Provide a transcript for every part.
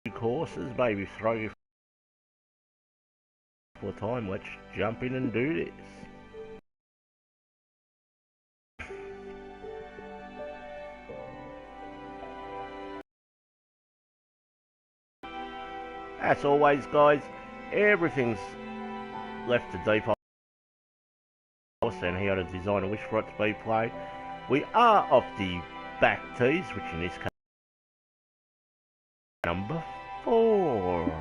courses, maybe 3 or 4 times. Let's jump in and do this. As always, guys, everything's left to default and how to design a wish for it to be played. We are off the back tees, which in this case number 4.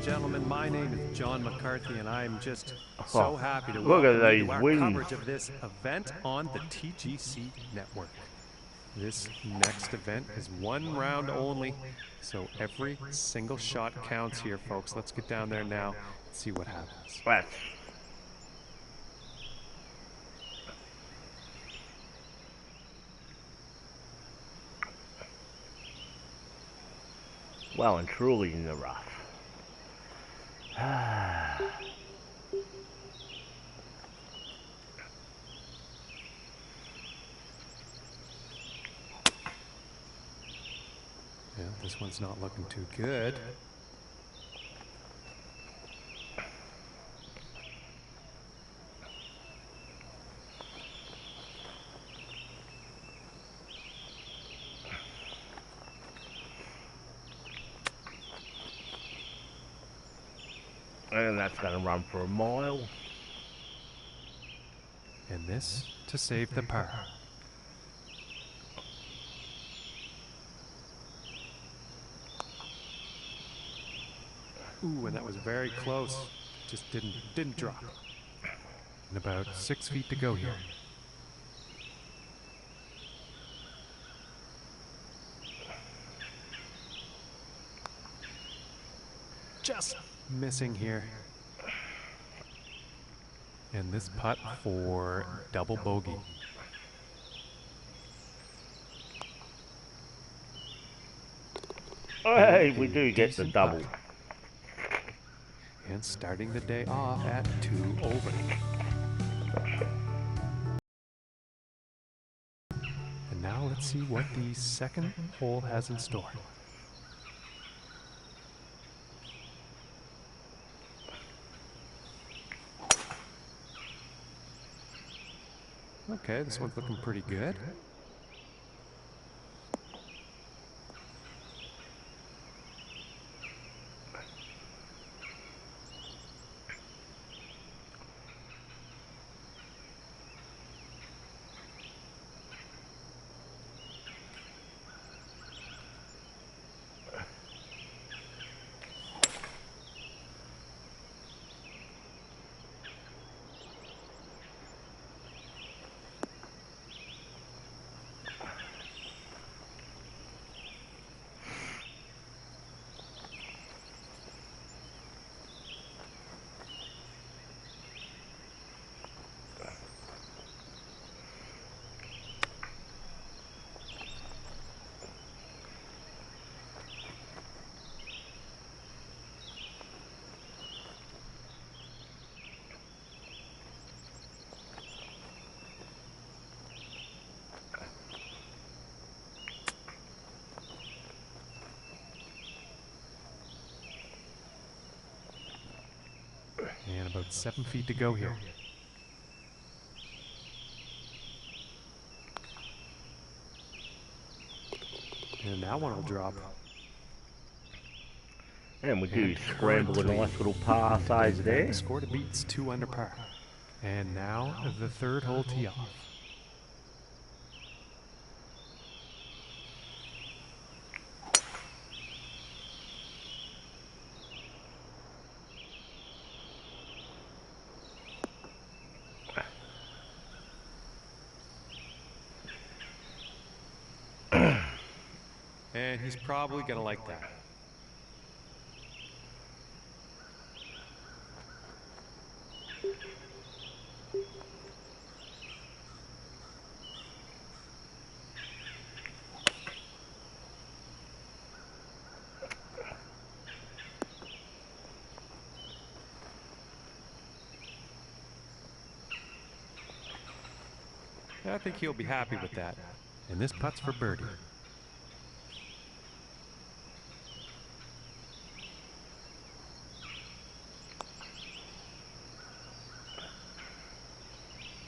Gentlemen, my name is John McCarthy, and I'm just so happy to look at welcome you these to our wings. coverage of this event on the TGC network. This next event is 1 round only, so every single shot counts here, folks. Let's get down there now and see what happens. Let's. Well and truly in the rough. Yeah, this one's not looking too good. And that's going to run for a mile. And this to save the par. Ooh, and that was very close. Just didn't drop. And about 6 feet to go here. Just missing here. And this putt for double bogey. Hey, we do get the double. Putt. And starting the day off at 2 over. And now let's see what the second hole has in store. Okay, this one's looking pretty good. And about 7 feet to go here. And that one will drop. And we do scramble a nice little par size there. The score to beat's 2 under par. And now the third hole tee off. And he's probably gonna like that. I think he'll be happy with that. And this putt's for birdie.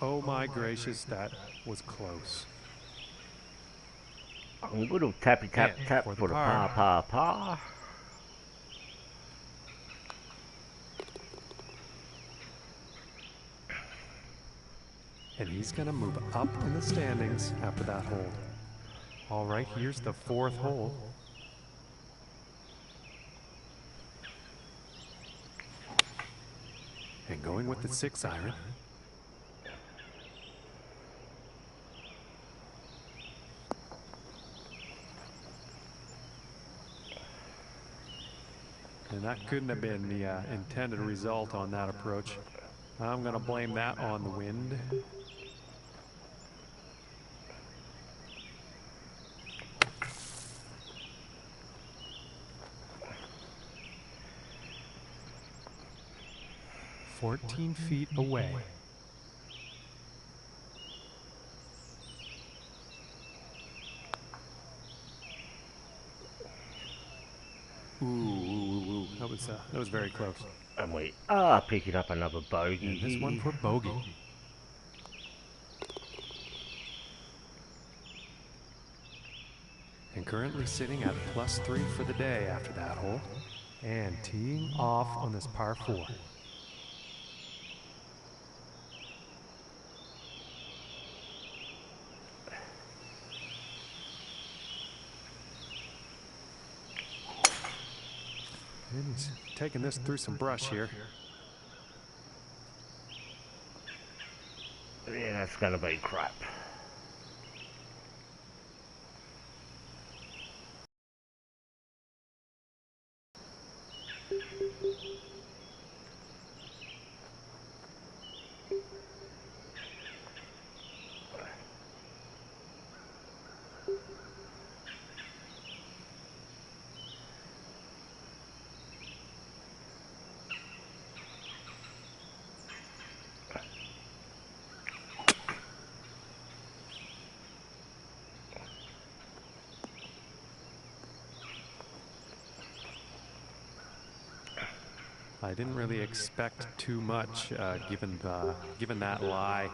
Oh my gracious, that was close. A little tappy tap And tap for the for the par. par. And he's gonna move up in the standings after that hole. All right, here's the fourth hole. And going with the 6-iron. And that couldn't have been the intended result on that approach. I'm gonna blame that on the wind. "14 feet away." Ooh. That was very close. And we are picking up another bogey. And this one for bogey. And currently sitting at +3 for the day after that hole. And teeing off on this par 4. And he's taking this through some brush here. Yeah, that's gonna be crap. I didn't really expect too much, given that lie.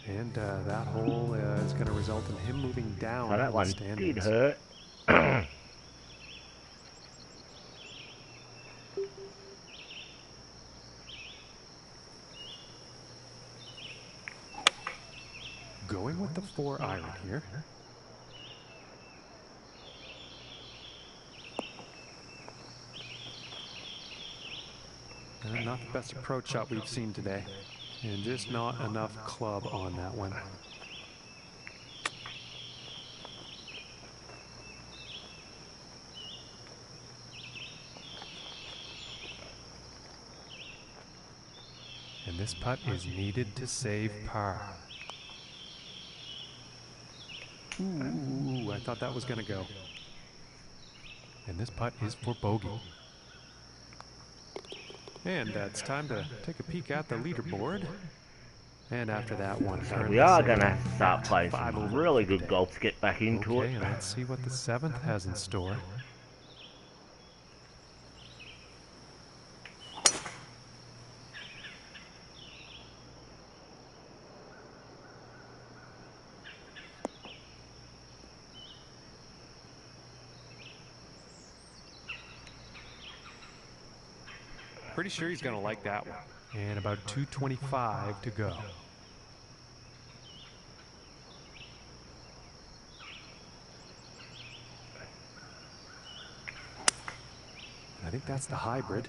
And that hole is going to result in him moving down. So that in one the standings. did hurt. Going with the 4-iron here. Not the best approach shot we've seen today. And just not enough club on that one. And this putt is needed to save par. Ooh, I thought that was going to go. And this putt is for bogey. And it's time to take a peek at the leaderboard. And after that one, So we are going to have to start playing some 5 over really today. good golf to get back into Okay, it. and let's see what the 7th has in store. Pretty sure he's going to like that one. And about 225 to go. I think that's the hybrid.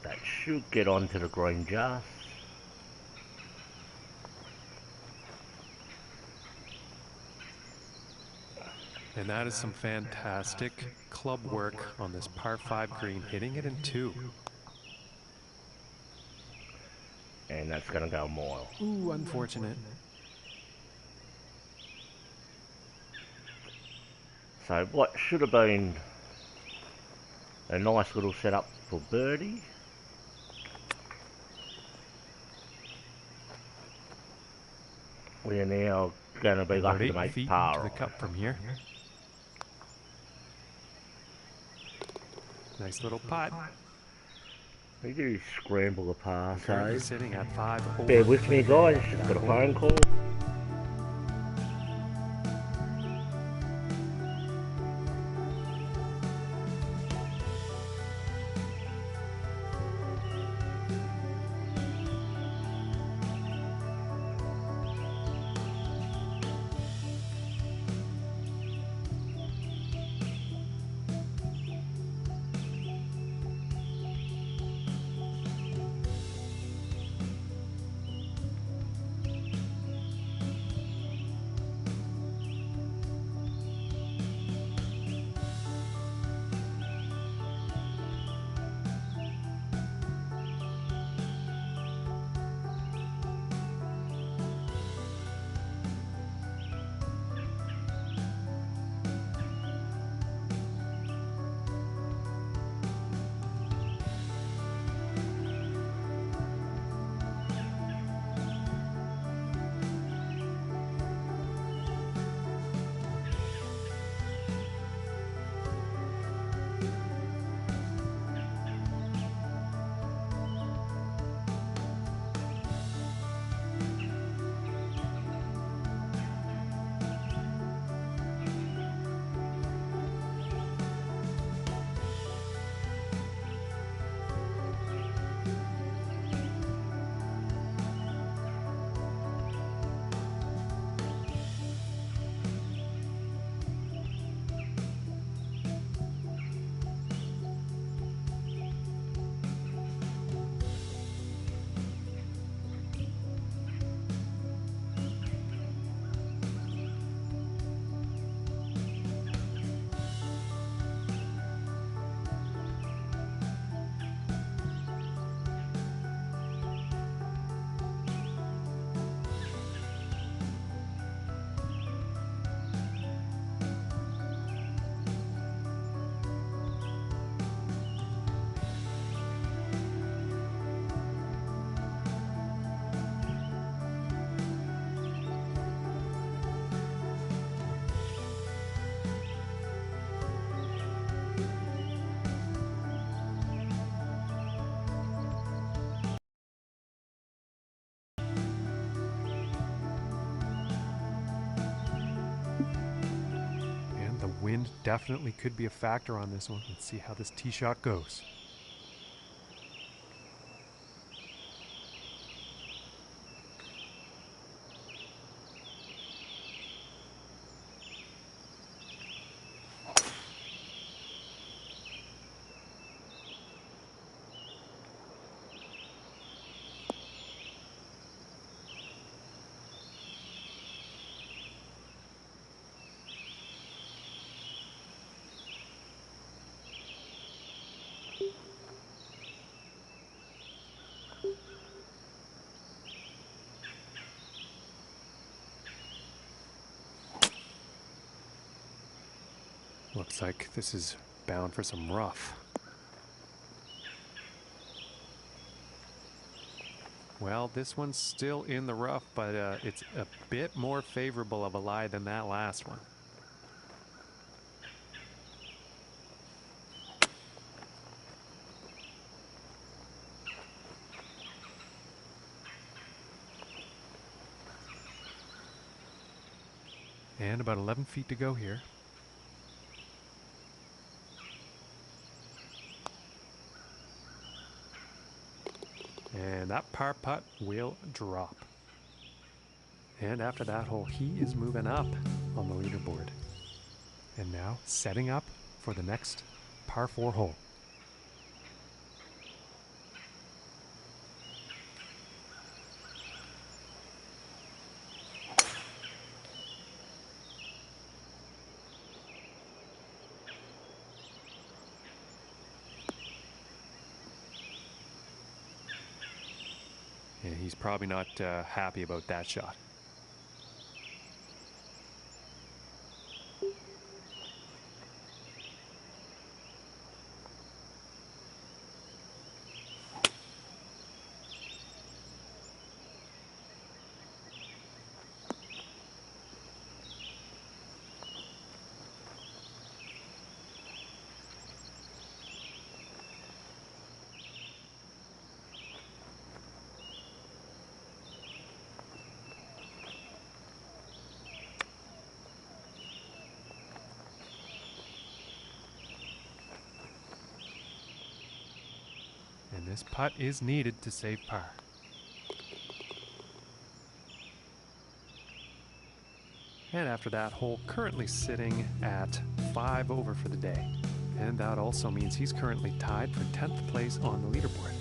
That should get onto the green just. And that is some fantastic club work on this par 5 green, hitting it in 2. And that's going to go a mile. Ooh, unfortunate. So what should have been a nice little setup for birdie. We are now going to be About lucky 8 to make feet par to the on cup from here. Nice little putt. We do scramble a par, Currently so sitting at 5 over. bear with me guys, just got a phone call. And the wind definitely could be a factor on this one. Let's see how this tee shot goes. Looks like this is bound for some rough. Well, this one's still in the rough, but it's a bit more favorable of a lie than that last one. And about 11 feet to go here. And that par putt will drop. And after that hole, he is moving up on the leaderboard. And now setting up for the next par 4 hole. Yeah, he's probably not happy about that shot. And this putt is needed to save par. And after that hole, currently sitting at 5 over for the day. And that also means he's currently tied for 10th place on the leaderboard.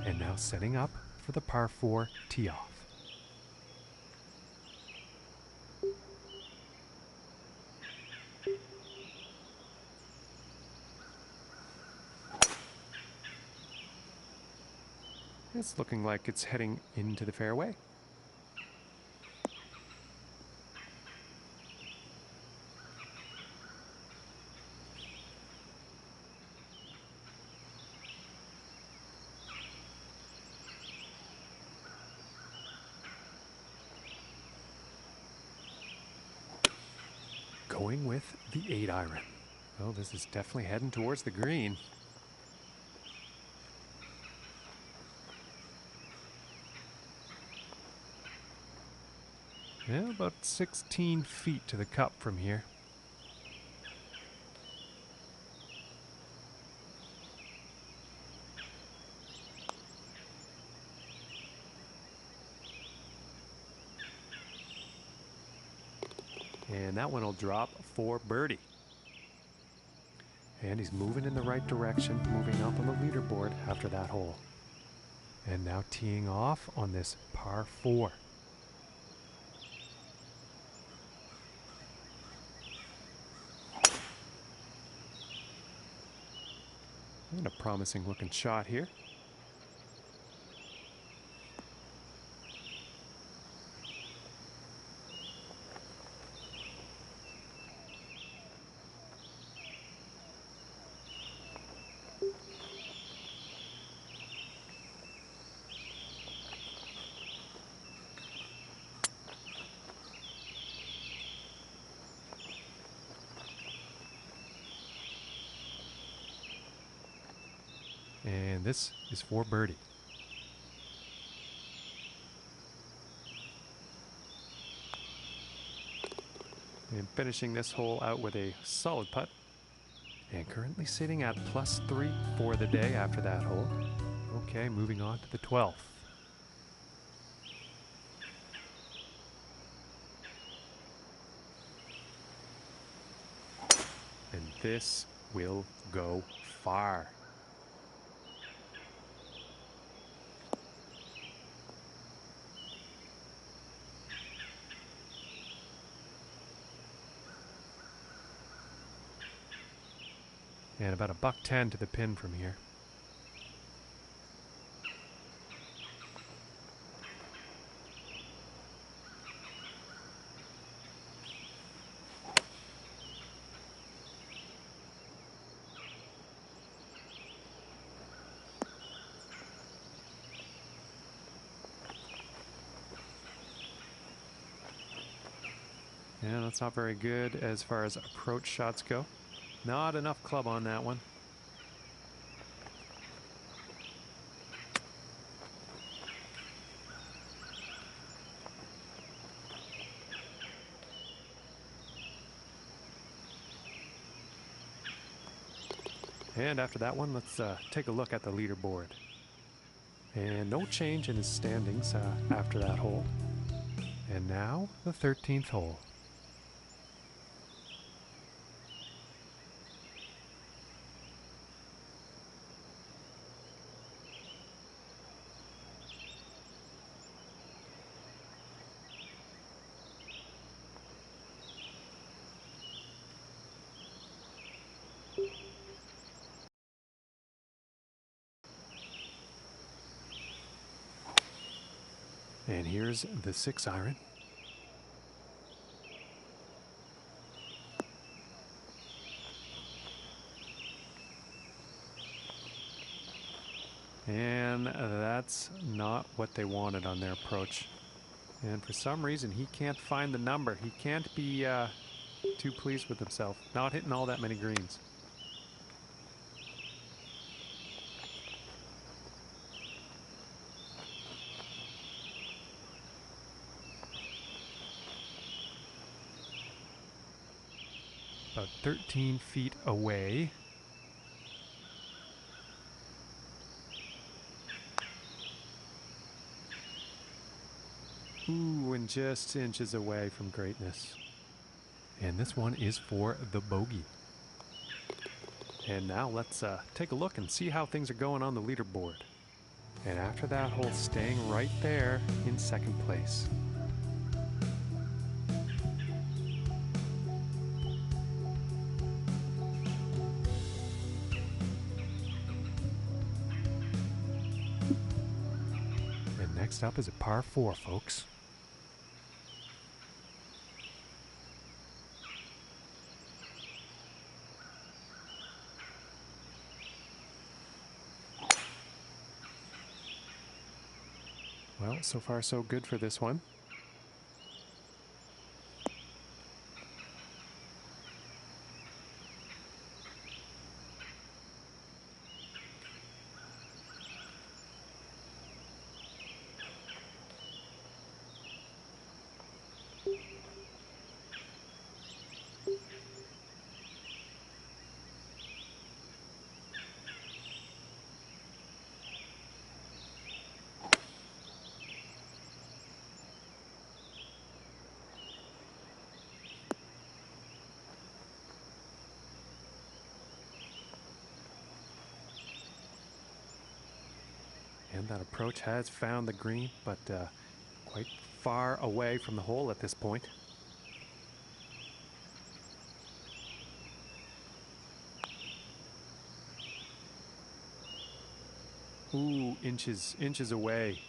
And now setting up for the par 4 tee off. It's looking like it's heading into the fairway. Going with the 8-iron. Well, this is definitely heading towards the green. Yeah, about 16 feet to the cup from here. And that one will drop for birdie. And he's moving in the right direction, moving up on the leaderboard after that hole. And now teeing off on this par 4. And a promising looking shot here. And this is for birdie. And finishing this hole out with a solid putt. And currently sitting at +3 for the day after that hole. Okay, moving on to the 12th. And this will go far. And about $1.10 to the pin from here. Yeah, that's not very good as far as approach shots go. Not enough club on that one. And after that one, let's take a look at the leaderboard. And no change in his standings after that hole. And now the 13th hole. And here's the 6-iron. And that's not what they wanted on their approach. And for some reason, he can't find the number. He can't be too pleased with himself. Not hitting all that many greens. About 13 feet away. Ooh, and just inches away from greatness. And this one is for the bogey. And now let's take a look and see how things are going on the leaderboard. And after that hole, staying right there in second place. And next up is a par 4, folks. Well, so far so good for this one. And that approach has found the green, but quite far away from the hole at this point. Ooh, inches away.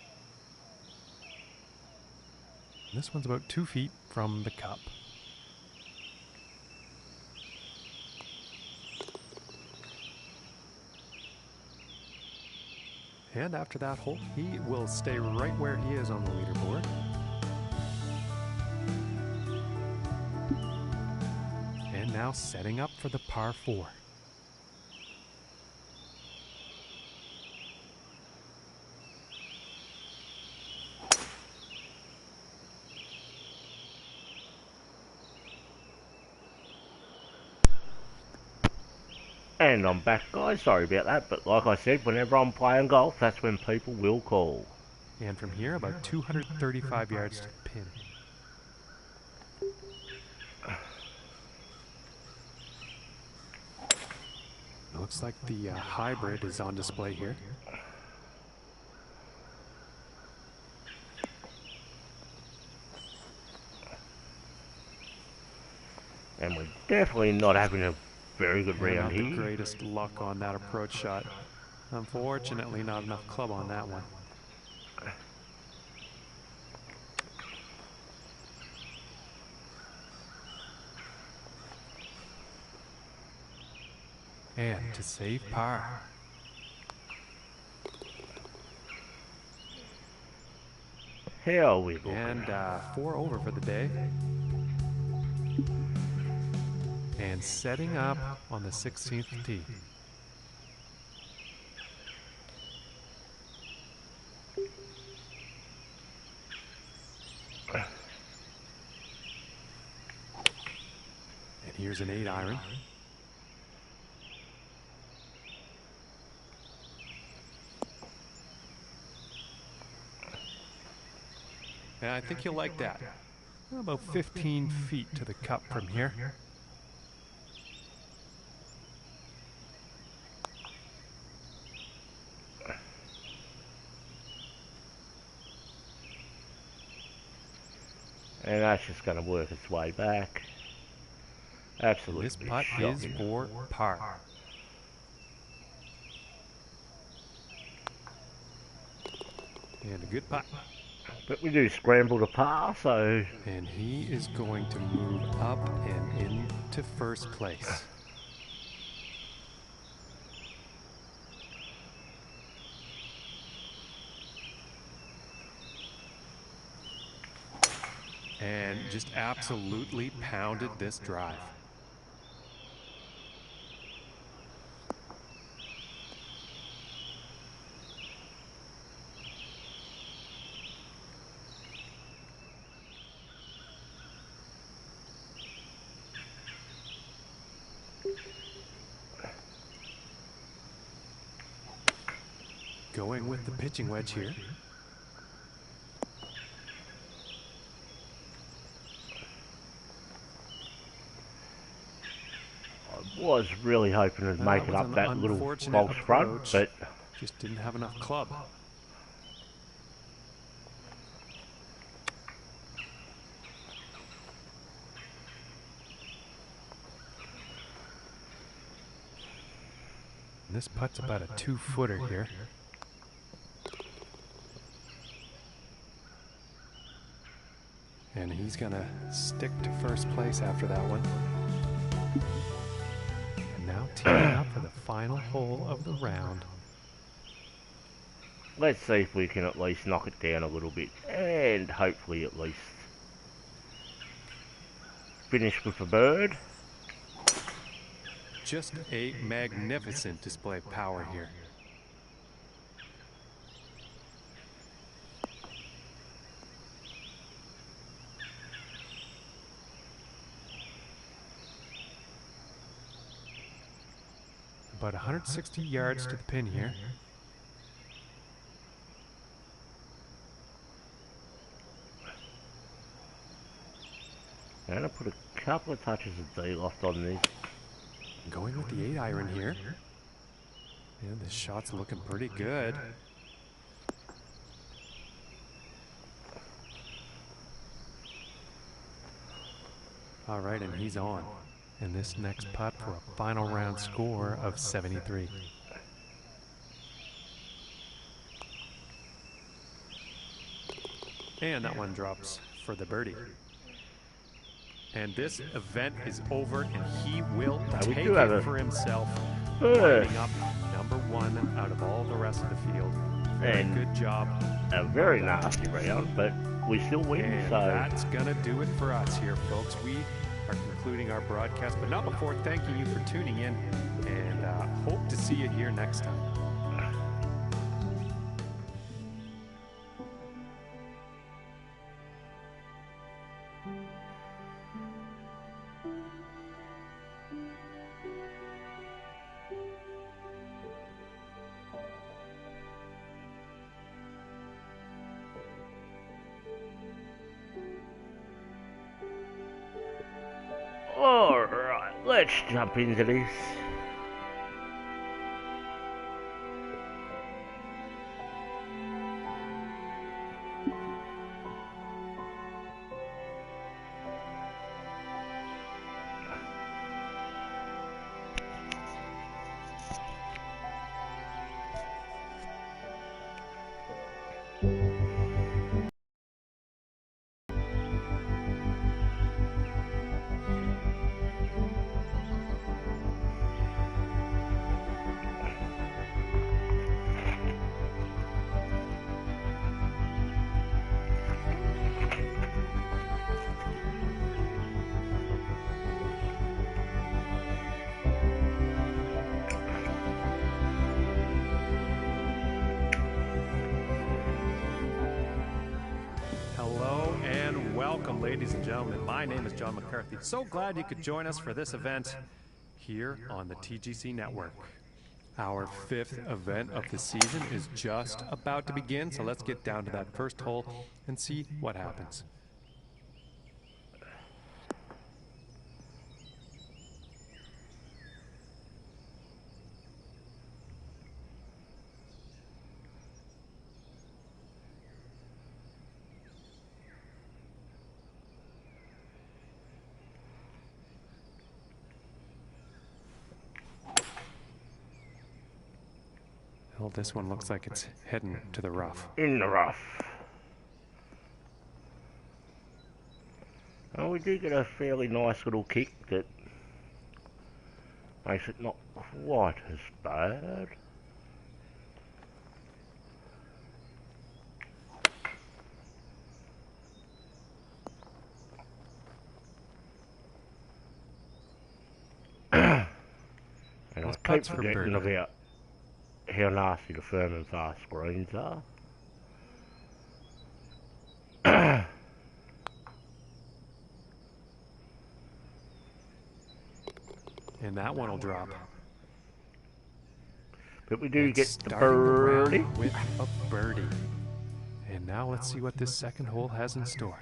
This one's about 2 feet from the cup. And after that hole, he will stay right where he is on the leaderboard. And now setting up for the par 4. And I'm back, guys. Sorry about that, but like I said, whenever I'm playing golf, that's when people will call. And from here, about 235 yards to the pin. It looks like the hybrid is on display here. And we're definitely not having a very good Yeah, round not the here. greatest luck on that approach shot. Unfortunately, not enough club on that one. And to save par. How are we looking? And 4 over for the day. And setting up on the 16th tee. And here's an 8-iron. And I think you'll like that. About 15 feet to the cup from here. And that's just going to work its way back. Absolutely. This putt is for par. And a good putt. But we do scramble to par, so... And he is going to move up and into first place. And just absolutely pounded this drive. Going with the pitching wedge here. I was really hoping to make it up that little false front, but... Just didn't have enough club. And this putt's about a 2-footer here. And he's gonna stick to first place after that one. And now teeing up for the final hole of the round. Let's see if we can at least knock it down a little bit, and hopefully at least finish with a bird. Just a magnificent display of power here. About 160 yards to the pin here. And I put a couple of touches of D-loft on this. Going with the 8-iron here. Yeah, this shot's looking pretty good. All right, and he's on. And this next putt for a final round score of 73. And that one drops for the birdie. And this event is over, and he will take it for himself, lining up #1 out of all the rest of the field. Very good job. A very nasty round, but we still win. And so that's gonna do it for us here, folks. We are concluding our broadcast, but not before thanking you for tuning in, and hope to see you here next time. alright, let's jump into this. ladies and gentlemen. My name is John McCarthy. So glad you could join us for this event here on the TGC Network. Our 5th event of the season is just about to begin, so let's get down to that first hole and see what happens. Well, this one looks like it's heading to the rough. In the rough. Oh, we do get a fairly nice little kick that makes it not quite as bad. And I keep forgetting about how nasty the firm and fast greens are. And that one will drop. But we do get the birdie. With a birdie. And now let's see what this second hole has in store.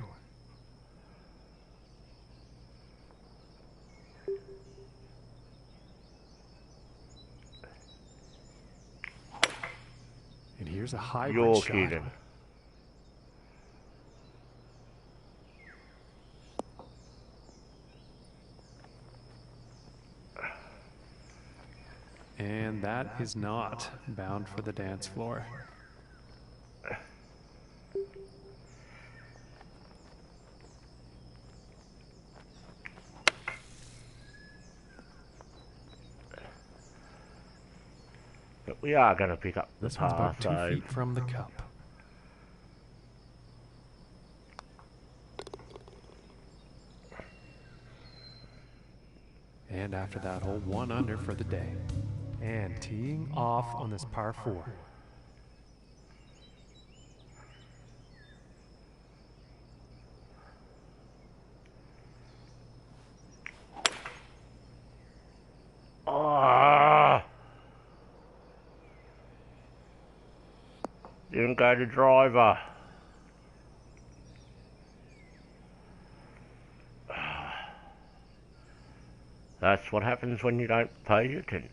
And here's a hybrid You're shot. kidding. And that is not bound for the dance floor. But we are going to pick up the This one's par about 2 save. feet from the cup. And after that hole, 1 under for the day. And teeing off on this par 4. Ah! Didn't go to driver. That's what happens when you don't pay attention.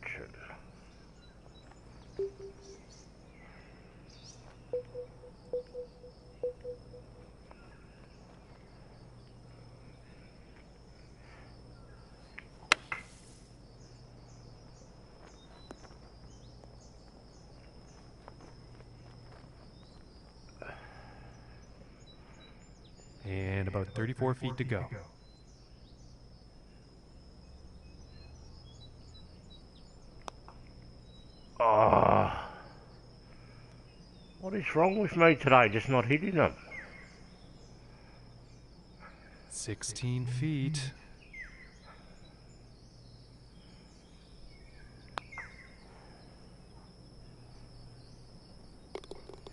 And about 34 feet to go. Ah! What is wrong with me today? Just not hitting them. 16 feet.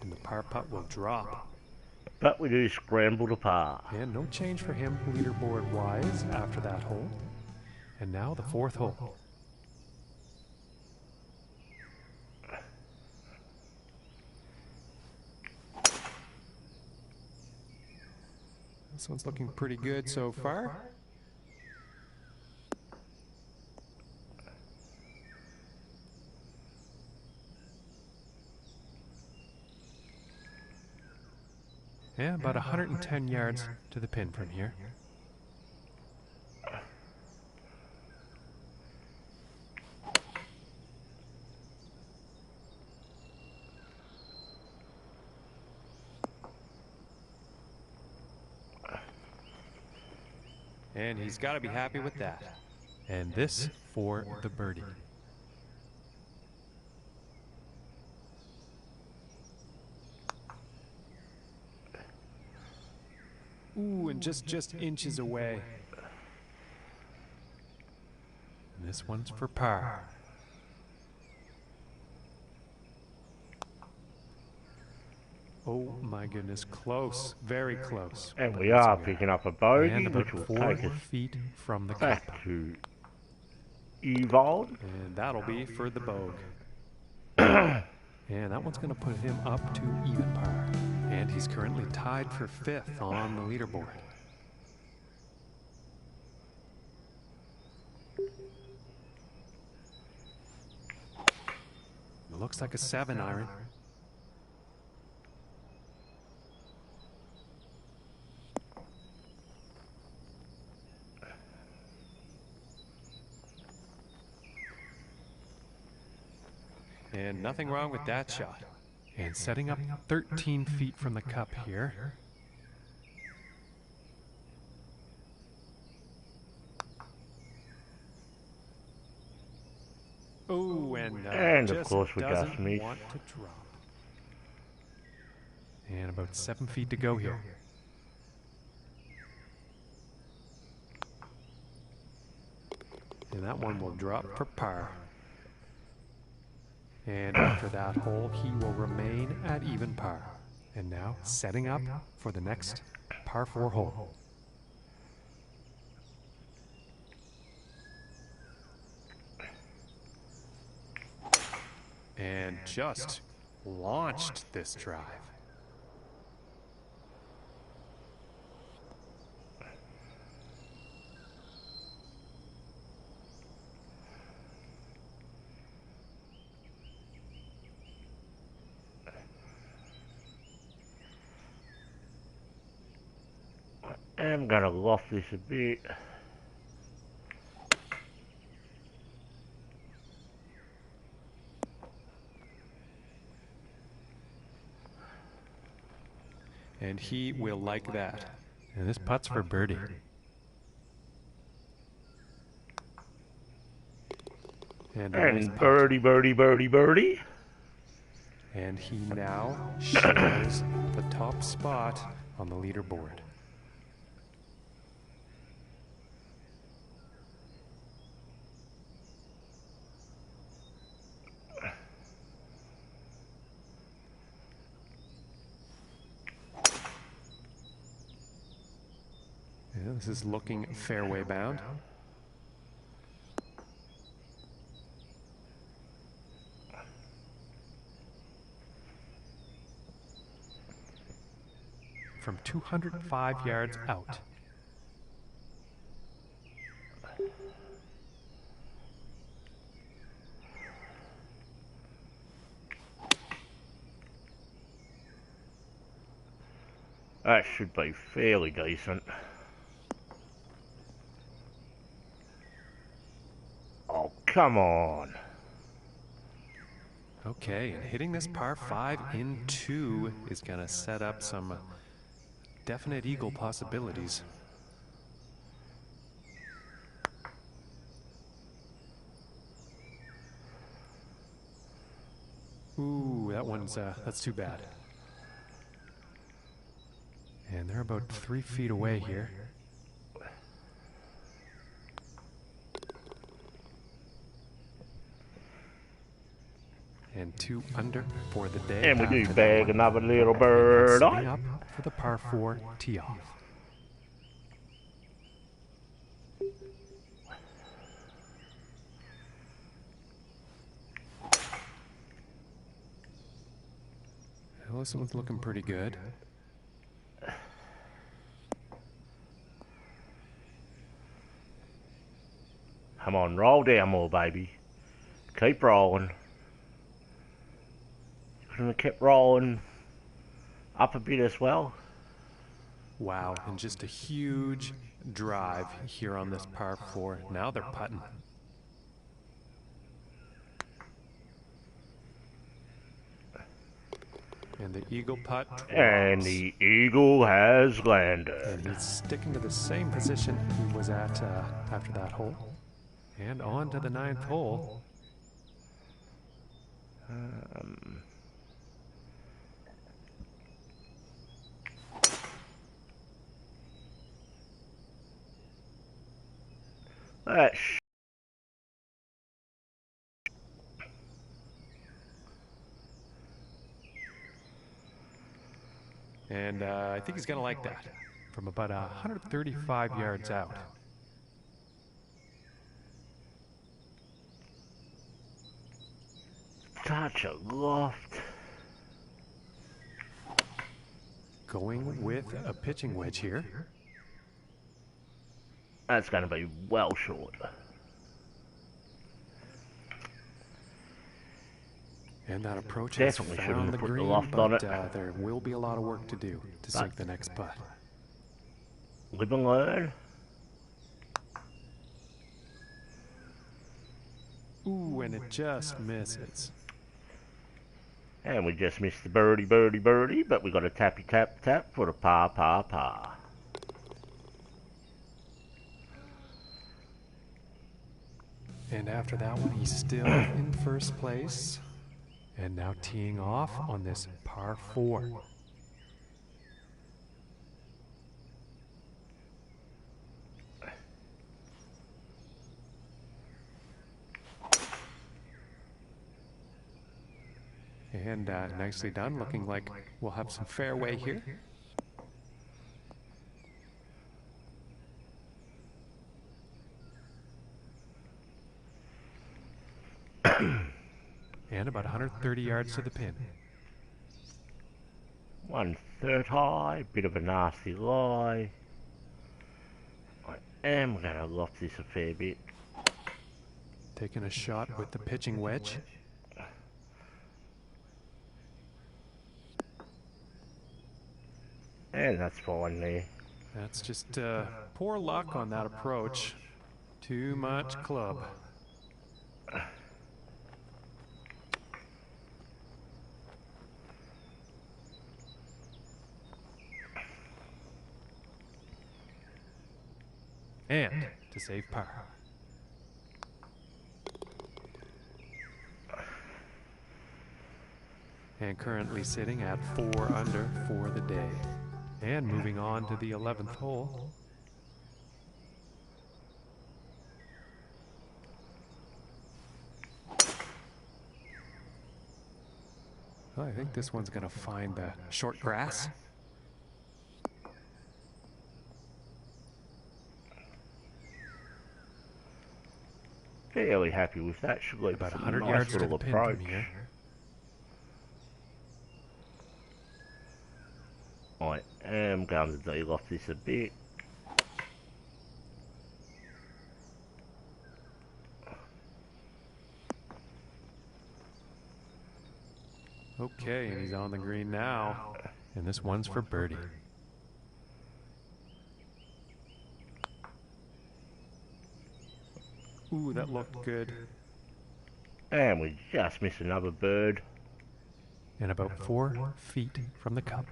And the par putt will drop. But we do scramble to par. And no change for him leaderboard-wise after that hole. And now the 4th hole. This one's looking pretty good so far. Yeah, about 110 yards to the pin from here. And he's got to be happy with that. And this for the birdie. Ooh, and just inches away. And this one's for par. Oh my goodness, close, very close. And but we are losing picking there. up a bogey, And about which will 4 take us feet from the back cup. to Evon. And that'll be for the Bogue. And that one's going to put him up to even par. And he's currently tied for 5th on the leaderboard. It looks like a 7-iron. And nothing wrong with that shot. And setting up 13 feet from the cup here. Oh, and of course we just doesn't missed. want to drop. And about 7 feet to go here. And that one will drop for par. And after that hole, he will remain at even par. And now setting up for the next par 4 hole. And just launched this drive. I'm gonna loft this a bit. And he will like that. And this putt's for birdie. And a nice putt. Birdie, birdie, birdie, birdie. And he now shares the top spot on the leaderboard. Yeah, this is looking fairway bound. From 205 yards out. That should be fairly decent. Oh, come on. Okay, and hitting this par 5 in 2 is going to set up some definite eagle possibilities. Ooh, that's too bad. And they're about 3 feet away here. And 2 under for the day. And we do bag another little bird Setting on. up for the par 4 tee off. Well, this one's looking pretty good. Come on, roll down more, baby. Keep rolling. Couldn't have kept rolling up a bit as well. Wow, and just a huge drive here on this par 4. Now they're putting. And the eagle putt drops. And the eagle has landed. And he's sticking to the same position he was at after that hole. And on to the 9th hole. That And I think he's going to like that. From about 135 yards out. Touch a loft. Going with a pitching wedge here. That's going to be well short. And that approach Definitely has shouldn't found have the put the green, loft but on it. there will be a lot of work to do to sink the next putt. Live and learn. Ooh, and it just misses. And we just missed the birdie, birdie, birdie, but we got a tappy tap tap for the par, par, par. And after that one, he's still in first place. And now teeing off on this par 4. And nicely done, looking like we'll have some fairway here. And about 130 yards to the pin. 1/3 high, bit of a nasty lie. I am going to loft this a fair bit. Taking a shot with the pitching wedge. And that's fine there. That's just poor luck on that approach. Too much club. And to save par. And currently sitting at 4 under for the day. And moving on to the 11th hole. Well, I think this one's going to find the short grass. Fairly happy with that. Should leave About a 100 nice yards to little the pin approach. from here. I am going to de-loft this a bit. Okay, and he's on the green now. And this one's for birdie. Ooh, that looked good. And we just missed another bird. And about 4 feet from the cup.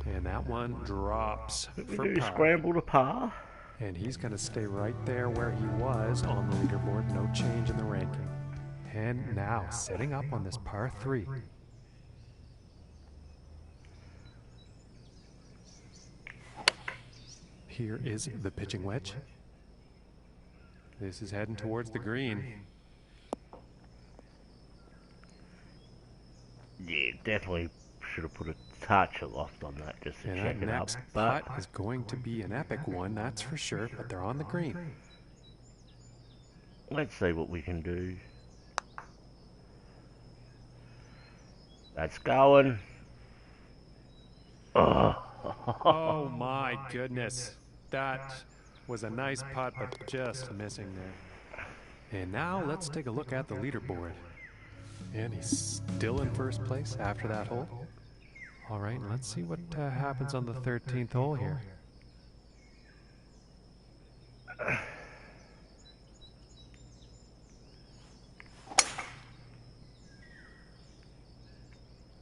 And that one drops We for do par. scramble to par. And he's going to stay right there where he was on the leaderboard. No change in the ranking. And now setting up on this par 3. Here is the pitching wedge. This is heading towards the green. Yeah, definitely should have put a touch of loft on that just to And check that it up. next But putt is going to be an epic one, that's for sure, but they're on the green. let's see what we can do. That's going. Oh my goodness. That was a nice putt, but just missing there. And now let's take a look at the leaderboard. And he's still in first place after that hole. All right, let's see what happens on the 13th hole here.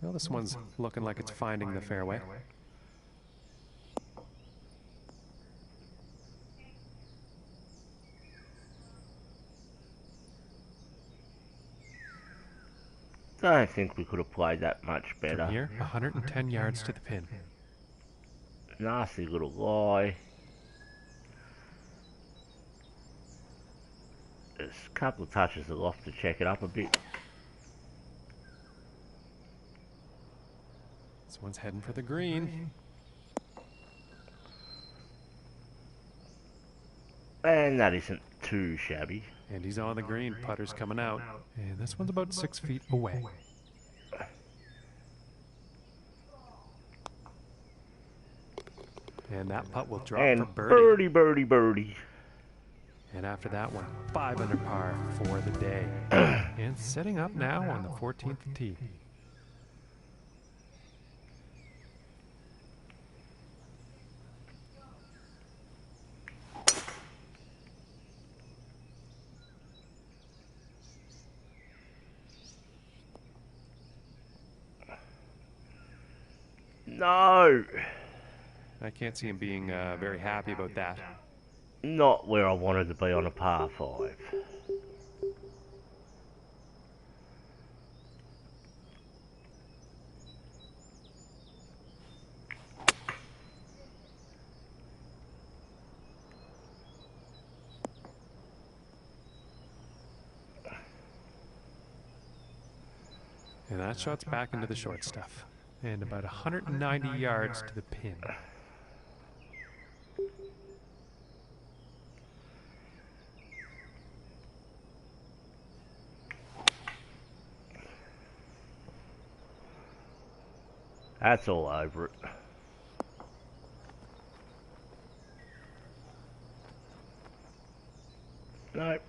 Well, this one's looking like it's finding the fairway. I think we could have played that much better. From here, 110 yards to the pin. Nasty little lie. Just a couple of touches of loft to check it up a bit. one's heading for the green. And that isn't too shabby. And he's on the green. Putter's coming out. And this one's about 6 feet away. And that putt will drop And for birdie. birdie, birdie, birdie. And after that one, 5 under par for the day. And setting up now on the 14th tee. No! I can't see him being very happy about that. Not where I wanted to be on a par 5. And that shot's back into the short stuff. And about 190 yards to the pin. That's all over it. Nope.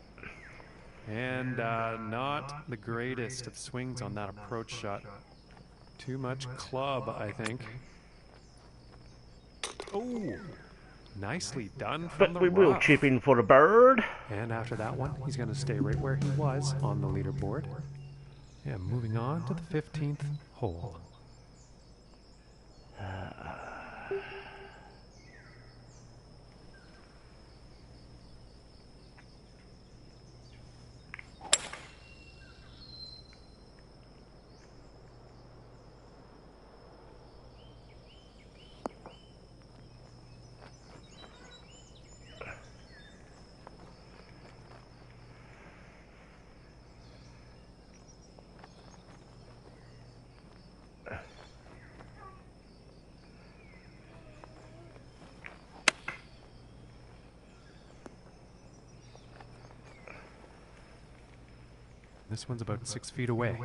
And not the greatest of swings on that approach shot. Too much club, I think. Oh, nicely done from But the we will rough. chip in for the bird. And after that one, he's going to stay right where he was on the leaderboard. And moving on to the 15th hole. This one's about 6 feet away.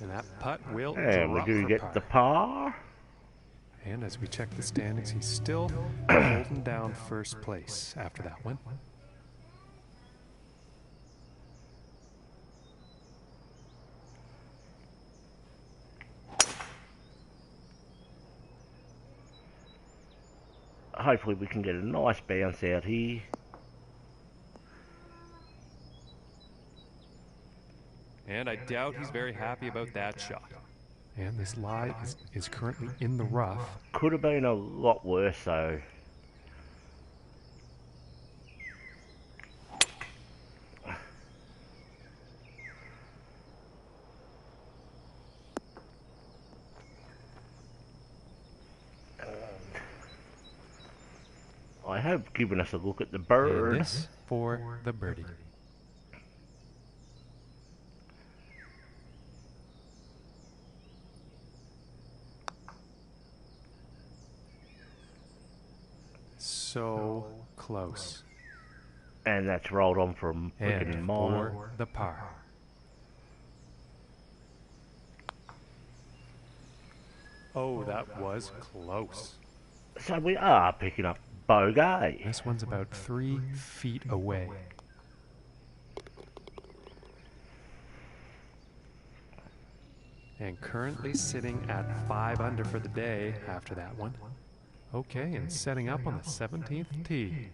And that putt will And we drop do for get par. the par. And as we check the standings, he's still holding down first place after that one. Hopefully we can get a nice bounce out here. And I doubt he's very happy about that shot. And this lie is currently in the rough. Could have been a lot worse though. I have given us a look at the bird. And this for the birdie. So close. And that's rolled on for a freaking And mile. for the par. Oh, that was close. So we are picking up bogey. This one's about 3 feet away. And currently sitting at 5 under for the day after that one. Okay, and setting up on the 17th tee.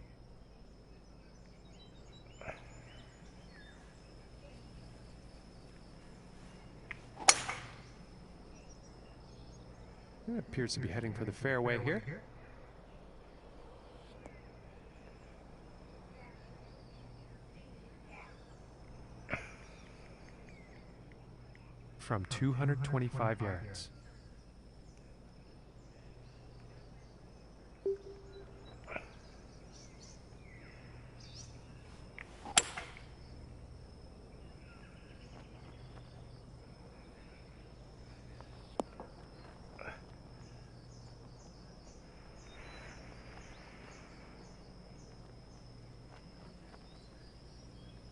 It appears to be heading for the fairway here. From 225 yards.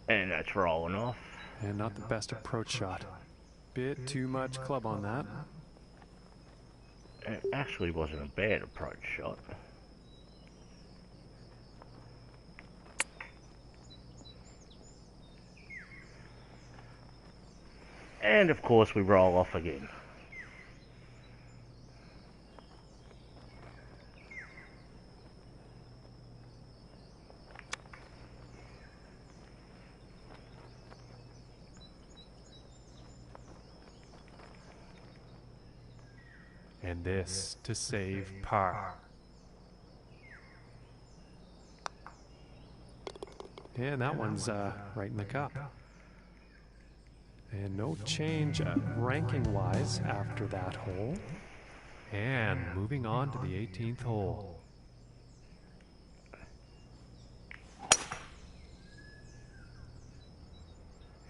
And that's rolling off. And not the best approach shot. Bit too much club on that. It actually wasn't a bad approach shot. And of course we roll off again. And this to save par. And that one's right in the cup. And no change ranking-wise after that hole. And moving on to the 18th hole.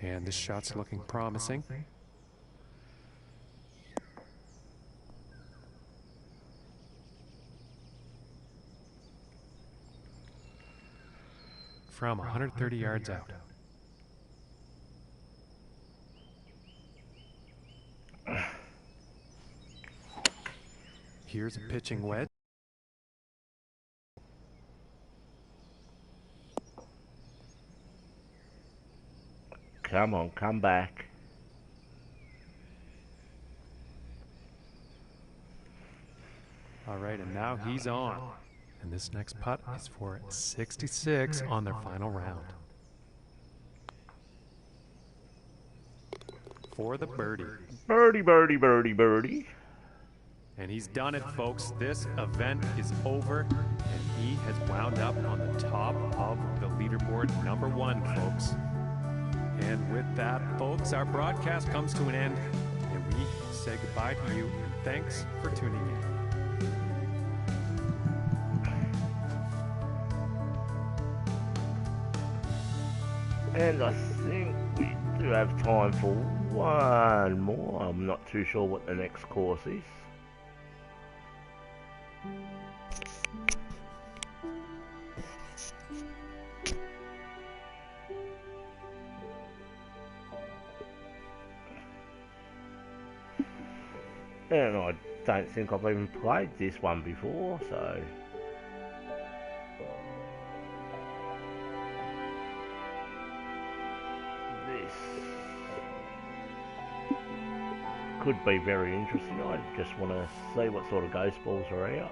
And this shot's looking promising. From 130 yards out. Here's a pitching wedge. Come on, come back. All right, and now he's on. And this next putt is for 66 on their final round. For the birdie. Birdie, birdie, birdie, birdie. And he's done it, folks. This event is over, and he has wound up on the top of the leaderboard, #1, folks. And with that, folks, our broadcast comes to an end, and we say goodbye to you, and thanks for tuning in. And I think we do have time for one more. I'm not too sure what the next course is. And I don't think I've even played this one before, so... This could be very interesting. I just want to see what sort of ghost balls are out.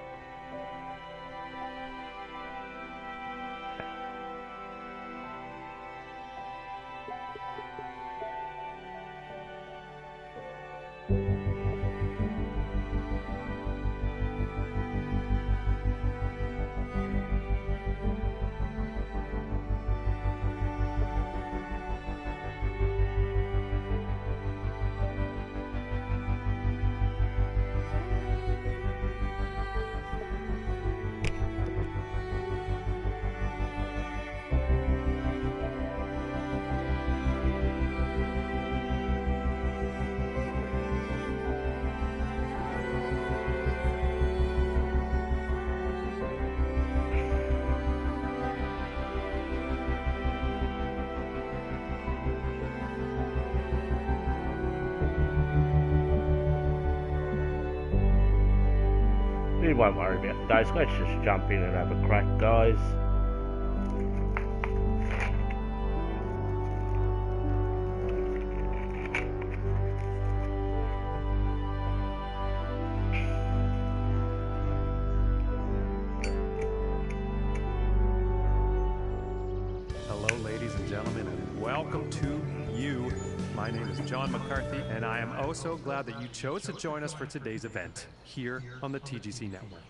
We won't worry about those. Let's just jump in and have a crack, guys. Hello, ladies and gentlemen, and welcome to you. My name is John McCarthy, and I am oh so glad that you chose to join us for today's event here on the TGC Network.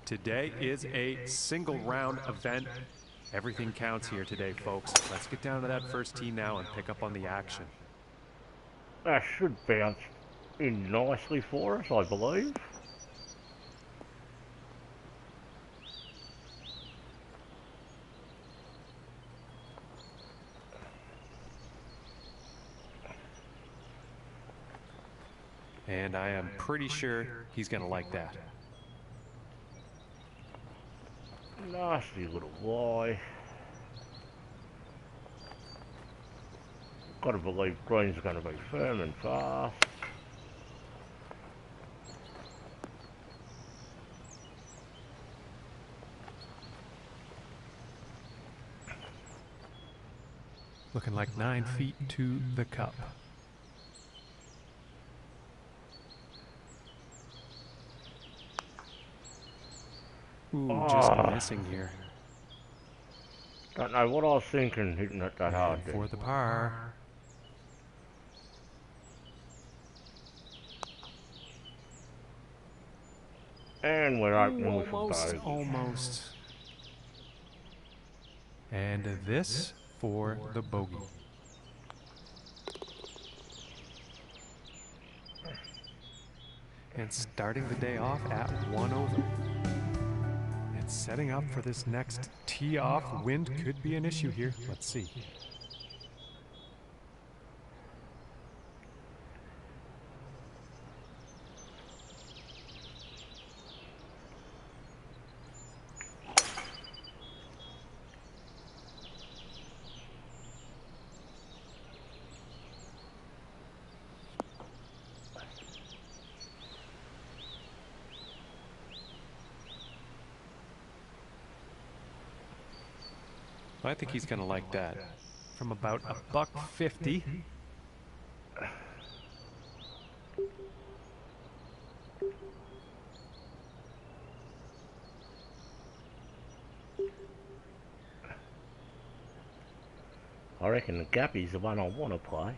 Today is a single round event. Everything counts here today, folks. Let's get down to that first tee now and pick up on the action. That should bounce in nicely for us, I believe. And I am pretty sure he's going to like that. Nasty little lie. Gotta believe green's gonna be firm and fast. Looking like 9 feet to the cup. Ooh, just missing here. Don't know what I was thinking hitting it that hard. For the par. And we're opening with a bogey. Almost. And this for the bogey. And starting the day off at 1 over. And setting up for this next tee off. Wind could be an issue here. Let's see. I think he's gonna like that. From about $150. I reckon the gappy's the one I want to play.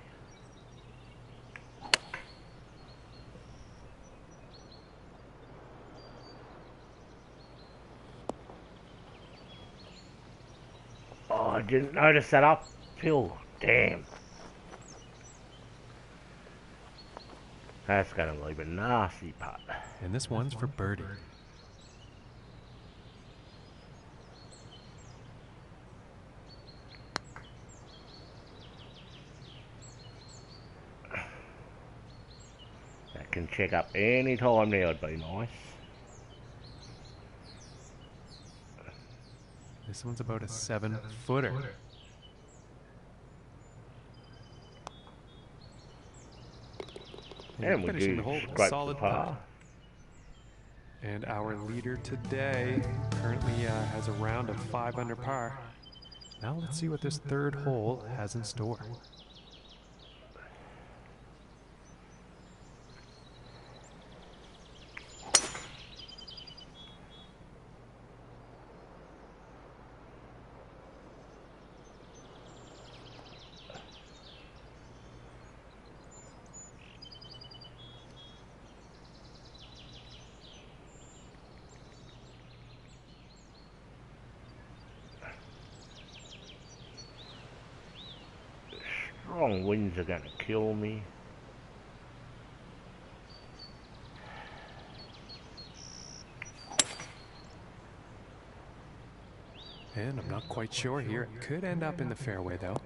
Oh, I didn't notice that uphill. Damn. That's going to leave a nasty putt. And this one's for birdie. That can check up any time now, it'd be nice. This one's about a 7-footer. And we finishing do the hole, scrape solid the par. putt. And our leader today currently has a round of 5 under par. Now let's see what this third hole has in store. Strong winds are going to kill me. And I'm not quite sure here. It could end up in the fairway though.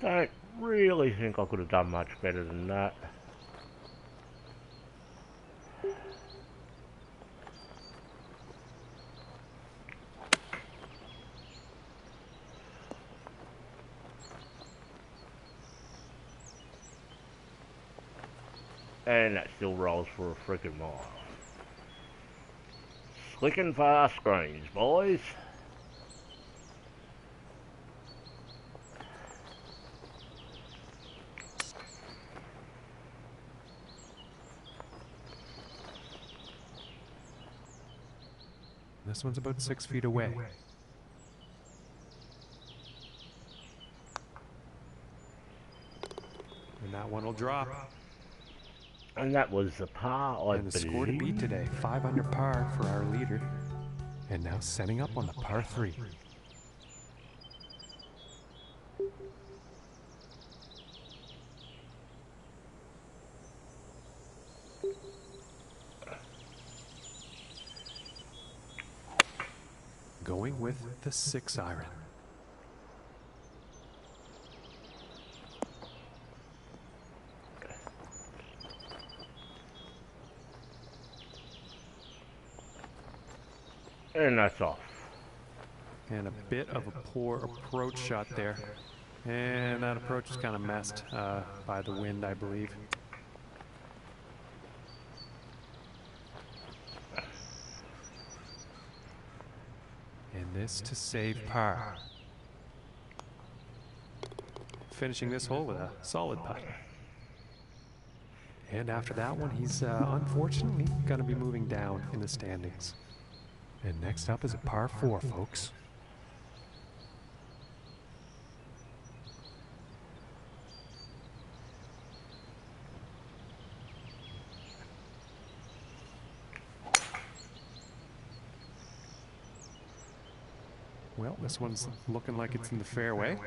Don't really think I could have done much better than that. And that still rolls for a freaking mile. Slick and fast greens, boys. This one's about 6 feet away. And that one will drop. And that was the par, I And the believe. score to beat today, 5 under par for our leader. And now setting up on the par 3. Going with the 6-iron. And that's off. And a bit of a poor approach shot there. And that approach is kind of messed by the wind, I believe. And this to save par. Finishing this hole with a solid putt. And after that one, he's unfortunately going to be moving down in the standings. And next up is a par 4, folks. Well, this one's looking like it's in the fairway.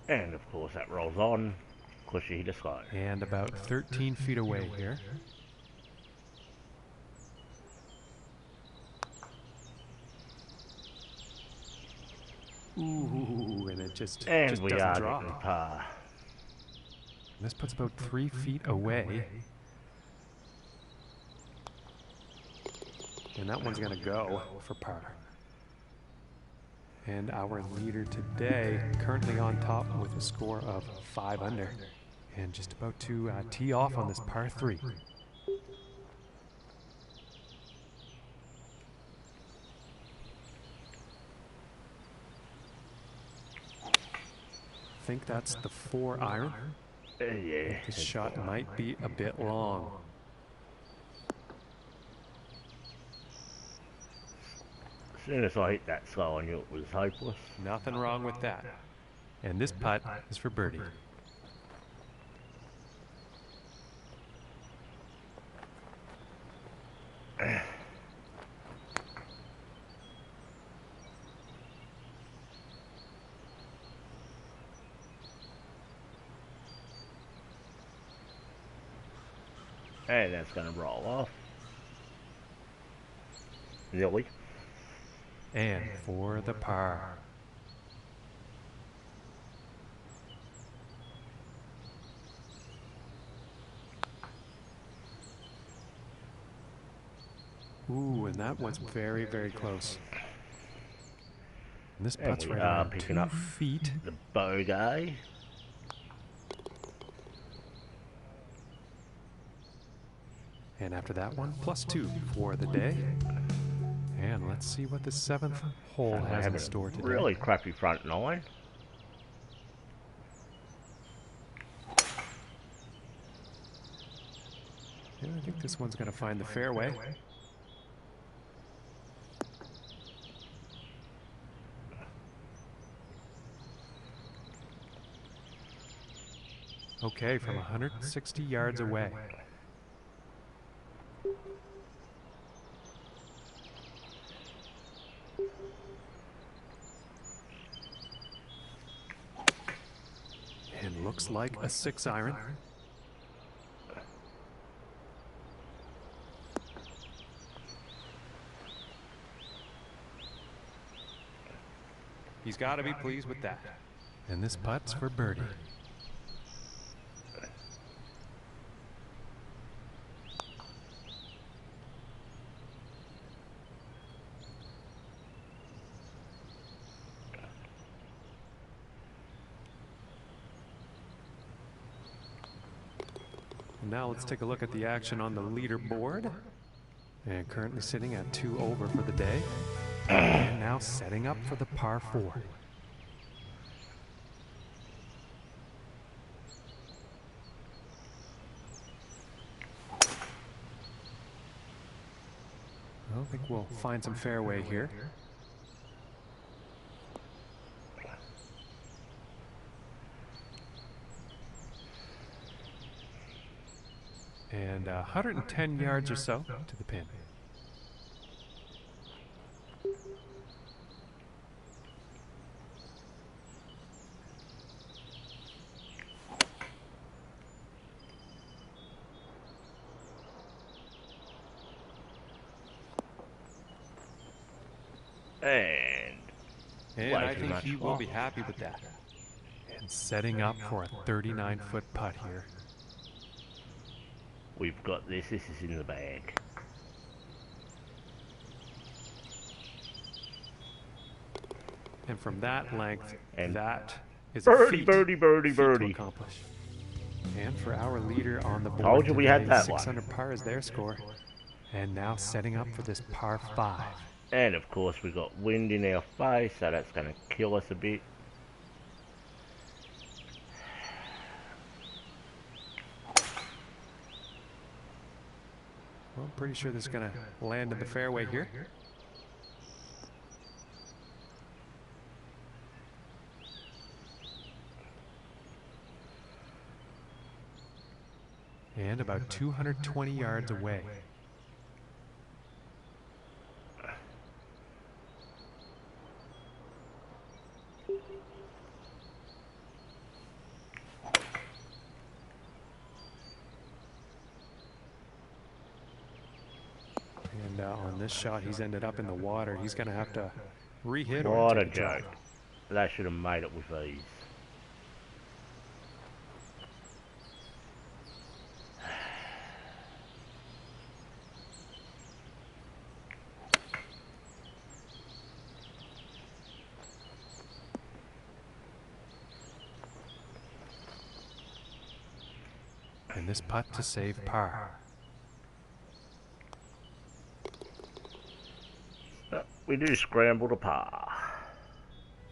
And of course that rolls on. Cushy to slow. And about 13 feet away here. Ooh, and it just we doesn't are drop. getting par. This puts about 3 feet away. And that one's gonna go for par. And our leader today, currently on top with a score of 5 under. And just about to tee off on this par 3. I think that's the 4 iron. Yeah. This shot might be a bit long. As soon as I hit that slow, I knew it was hopeless. Nothing wrong with that. And this putt is for birdie. And that's going to roll off. Nearly. And for the par. Ooh, and that was very, very close. And this putt's we right are around picking 2 up feet. the bogey. And after that one, +2 for the day. And let's see what the 7th hole has in store today. Really crappy front 9. Yeah, I think this one's going to find the fairway. Okay, from 160 yards away. And looks like a 6 iron. He's got to be pleased with that. And this putt's for birdie. And now let's take a look at the action on the leaderboard. And currently sitting at 2 over for the day. And now setting up for the par 4. I think we'll find some fairway here. And 110 yards or so to the pin. And I think he will be happy with that. And setting up for a 39-foot putt here. We've got this. This is in the bag. And from that length, And that is birdie, a feat, birdie, birdie, feat birdie. to accomplish. And for our leader on the board Told you today, we had that 6 one. under par is their score. And now setting up for this par 5. And of course we've got wind in our face, so that's going to kill us a bit. Well, I'm pretty sure this is going to land in the fairway here. And about 220 yards away. And on this shot, he's ended up in the water. He's going to have to re-hit or What a take a drop. joke. They should have made it with ease. And this putt to save par. We do scramble to par.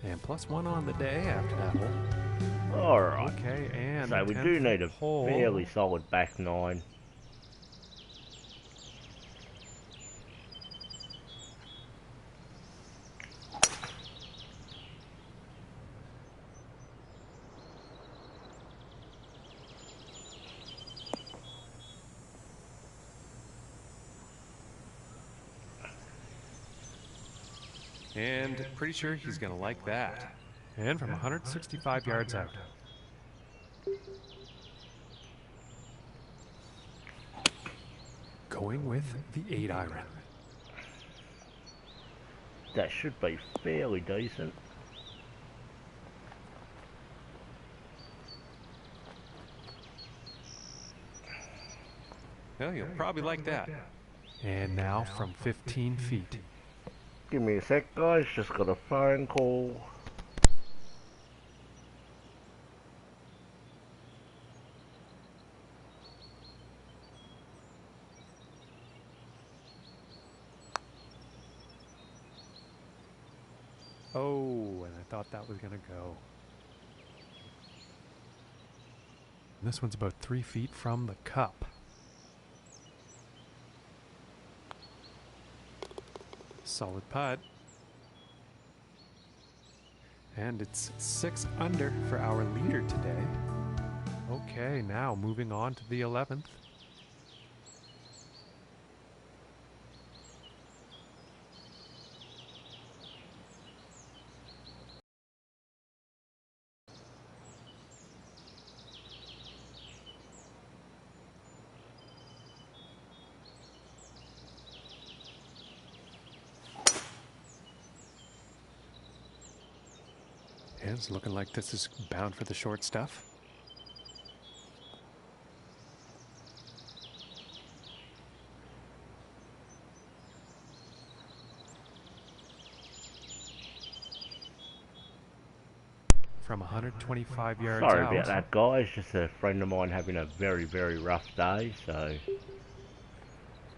And +1 on the day after that hole. Alright. Okay, and So we do need a hole. fairly solid back nine. And pretty sure he's going to like that. And from 165 yards out. Going with the 8-iron. That should be fairly decent. Well, you'll probably like that. And now from 15 feet. Give me a sec, guys. Just got a phone call. Oh, and I thought that was going to go. This one's about 3 feet from the cup. Solid putt. And it's 6 under for our leader today. Okay, now moving on to the 11th. And it's looking like this is bound for the short stuff. From 125 yards Sorry out. about that, guys. Just a friend of mine having a very, very rough day, so...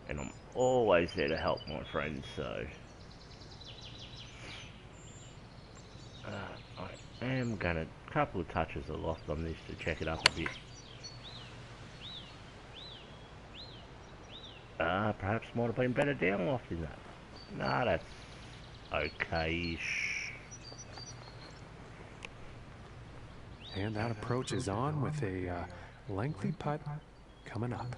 And I'm always there to help my friends, so... I am gonna... A couple of touches of loft on this to check it up a bit. Perhaps might have been better down loft in that. Nah, that's... okay-ish. And that approach is on with a lengthy putt coming up.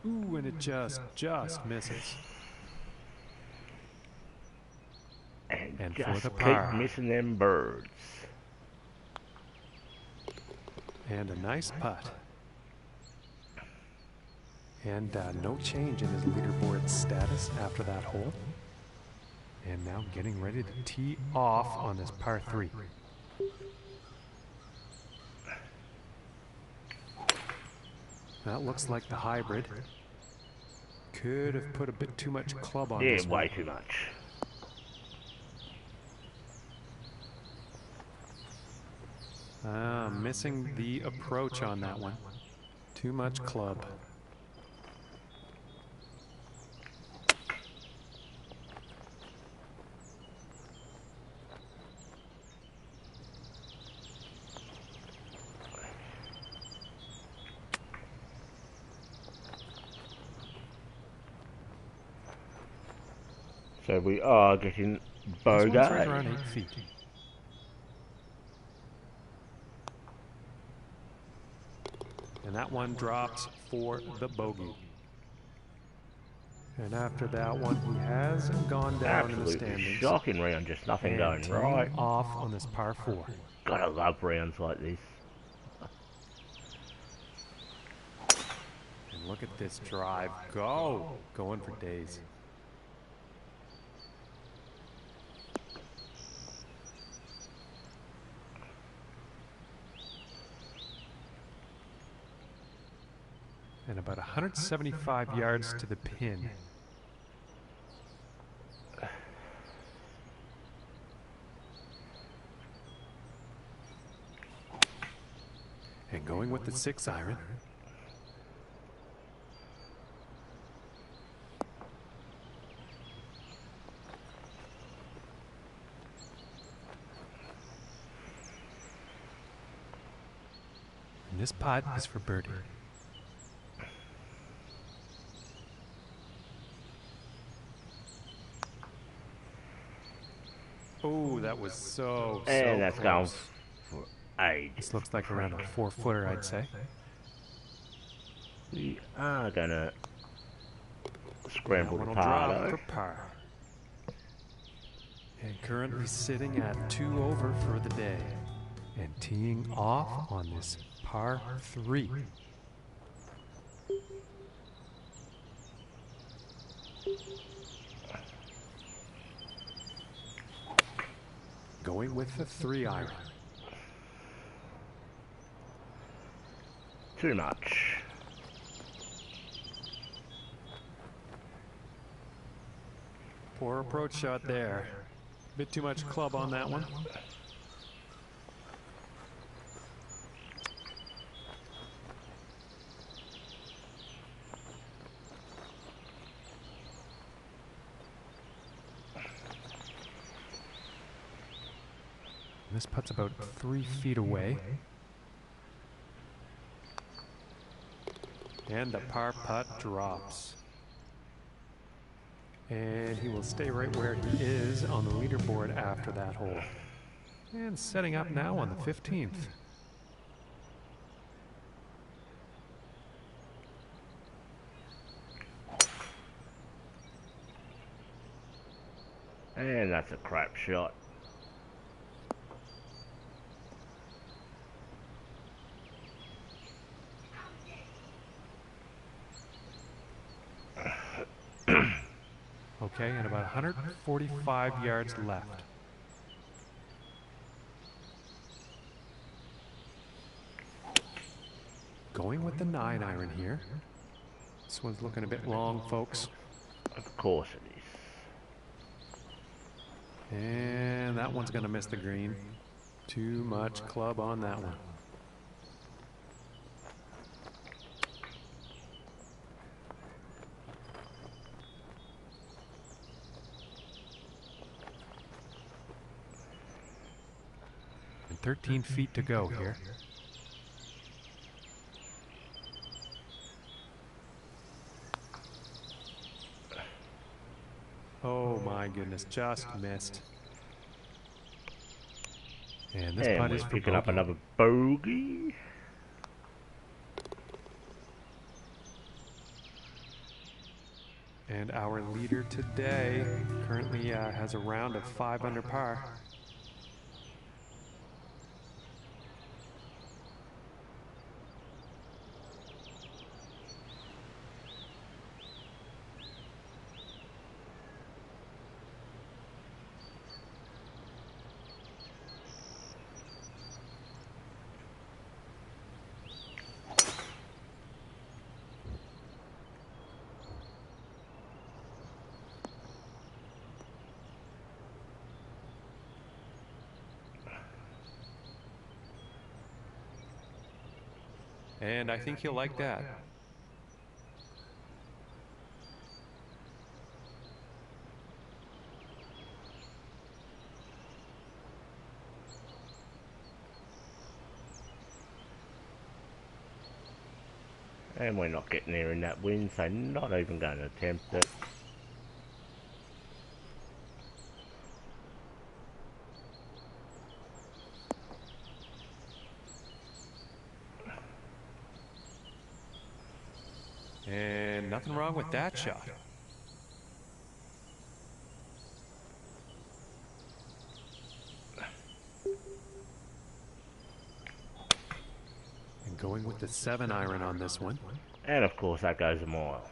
Ooh, and it just misses. And for just the keep par. missing them birds. And a nice putt. And no change in his leaderboard status after that hole. And now getting ready to tee off on this par 3. That looks like the hybrid. Could have put a bit too much club on this one. Way too much. Missing the approach on that one. Too much club. So we are getting This bogey. one's right around 8 feet. And that one drops for the bogey. And after that one, he has gone down in the Absolutely standings. shocking round, just nothing And going teeing right. off on this par 4. Gotta love rounds like this. And look at this drive go. Going for days. And about 175 yards to the pin. And going with the 6 iron. And this putt is for birdie. Oh, that was so And that's close. going for 8. This looks like around a 4-footer, I'd say. We are gonna scramble That the one will par drop though. for par. And currently sitting at 2 over for the day. And teeing off on this par 3. Going with the 3 iron. Too much. Poor approach shot there. Bit too much club on that one. This putt's about 3 feet away. And the par putt drops. And he will stay right where he is on the leaderboard after that hole. And setting up now on the 15th. And that's a crap shot. Okay, and about 145 yards left. Going with the 9 iron here. This one's looking a bit long, folks. Of course it is. And that one's going to miss the green. Too much club on that one. And 13 feet to go here. Oh my goodness, just missed. And this putt And is we're for picking up bogey. another bogey. And our leader today currently has a round of 5 under par. And I think he'll like that. And we're not getting there in that wind, so not even going to attempt it. And nothing wrong with that shot. And going with the 7-iron on this one. And of course that goes a mile.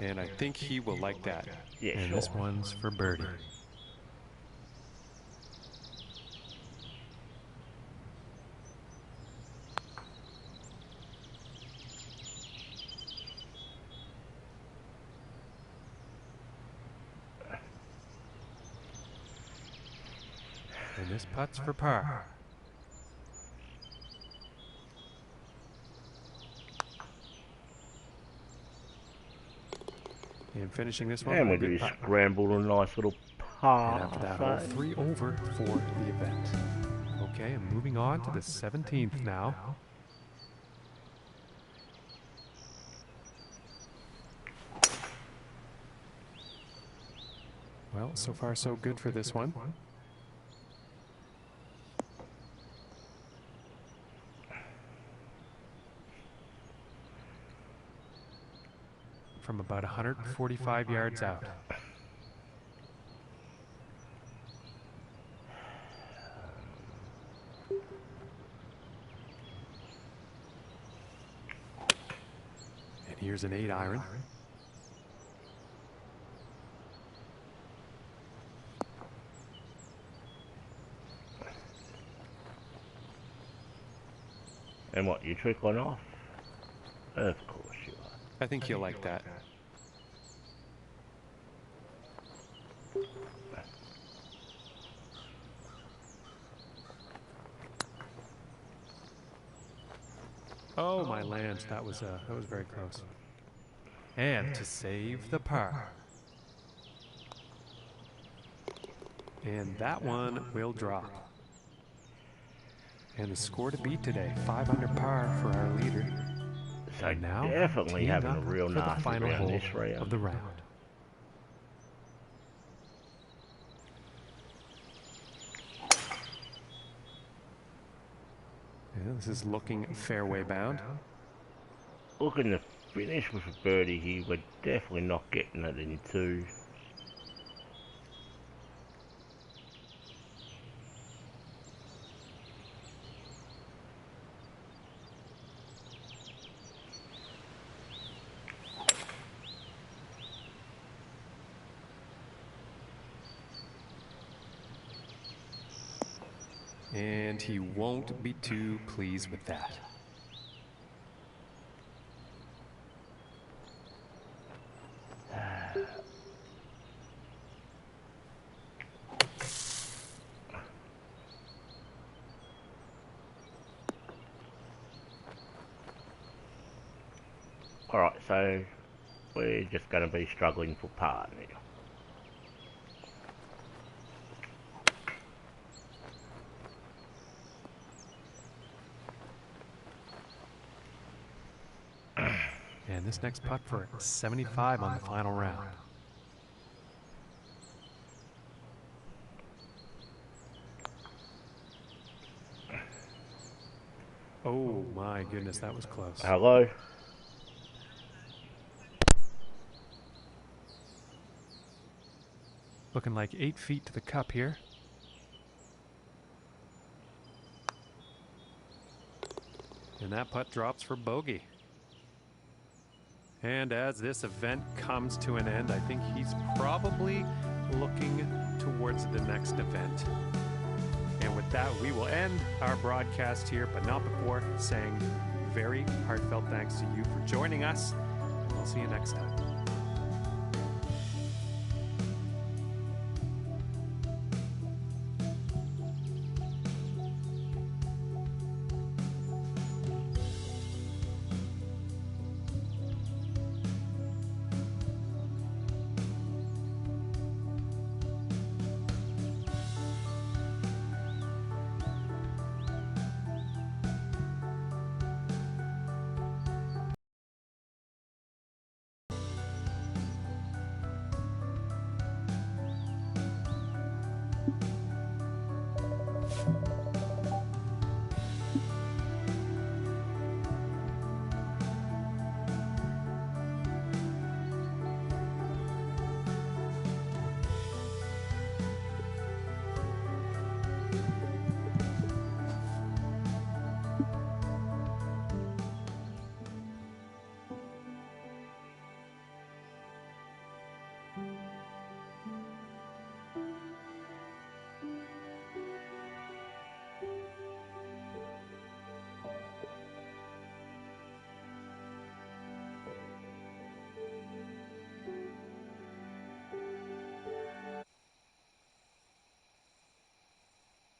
And I think he will like that. Yeah, and sure. This one's for birdie. And this putt's for par. And finishing this one. And we do scramble a nice little par. And after that, hole 3 over for the event. Okay, and moving on to the 17th now. Well, so far so good for this one. From about 145 yards out. And here's an 8-iron. And what, you trick one off? Of course you are. I think he'll like that. Oh my lands, that was very close. And to save the par. And that one will drop. And the score to beat today, 5 under par for our leader. So now definitely having a real for the nasty final round hole this round. of the round. Yeah, this is looking fairway bound. Looking to finish with a birdie here, we're definitely not getting it in 2. And he won't be too pleased with that. Alright, so we're just going to be struggling for par now. And this next putt for 75 on the final round. Oh my goodness, that was close. Hello? Looking like 8 feet to the cup here. And that putt drops for bogey. And as this event comes to an end, I think he's probably looking towards the next event. And with that, we will end our broadcast here, but not before saying very heartfelt thanks to you for joining us. I'll see you next time.